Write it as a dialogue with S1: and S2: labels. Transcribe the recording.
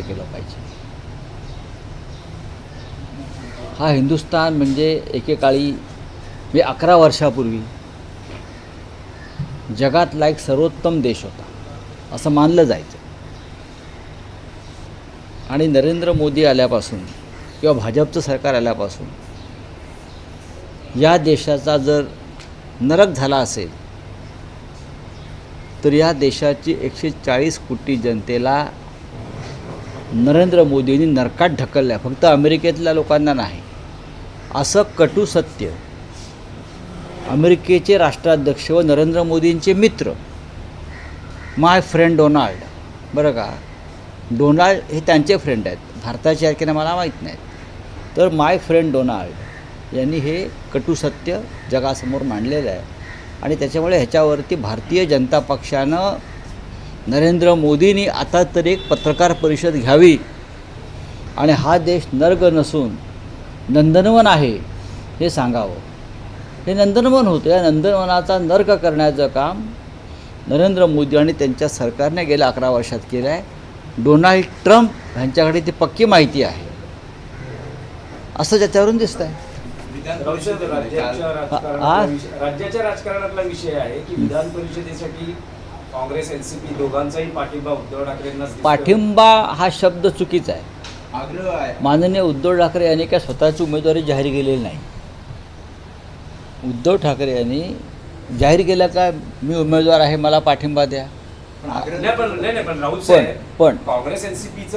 S1: व्यक्त केलं पाहिजे. हा हिंदुस्थान म्हणजे एकेकाळी 11 वर्षापूर्वी जगातला एक सर्वोत्तम देश होता असं मानलं जायचं. आणि नरेंद्र मोदी आल्यापासून किंवा भाजपचं सरकार आल्यापासून या देशाचा जर नरक झाला असेल तर या देशाची 140 कोटी जनतेला नरेंद्र मोदींनी नरकात ढकललं आहे, फक्त अमेरिकेतल्या लोकांना नाही. असं कटू सत्य अमेरिकेचे राष्ट्राध्यक्ष व नरेंद्र मोदींचे मित्र माय फ्रेंड डोनाल्ड, बरं का, डोनाल्ड हे त्यांचे फ्रेंड आहेत, भारताचे आहेत की नाही मला माहीत नाही, तर माय फ्रेंड डोनाल्ड यांनी हे कटू सत्य जगासमोर मांडलेलं आहे. आणि त्याच्यामुळे ह्याच्यावरती भारतीय जनता पक्षानं नरेंद्र मोदींनी आता तरी एक पत्रकार परिषद घ्यावी आणि हा देश नर्क नसून नंदनवन आहे हे सांगावं. हे नंदनवन होतं, या नंदनवनाचा नर्क करण्याचं काम नरेंद्र मोदी आणि त्यांच्या सरकारने गेल्या 11 वर्षात केलं आहे. डोनाल्ड ट्रम्प यांच्याकडे ती पक्की माहिती आहे असं त्याच्यावरून दिसतं आहे.
S2: राज्याच्या राजकारणातला विषय आहे की विधान परिषदेसाठी काँग्रेस एनसीपी दोघांचाही पाठिंबा उद्धव ठाकरेंना.
S1: पाठिंबा हा शब्द चुकीचा आहे.
S3: आग्रह आहे.
S1: माननीय उद्धव ठाकरे यांनी काय स्वतःची उमेदवारी जाहीर केलेली नाही. उद्धव ठाकरे यांनी जाहीर केलं का मी उमेदवार आहे मला पाठिंबा द्या.
S2: पण राहुल साहेब,
S1: पण
S2: काँग्रेस एनसीपीचं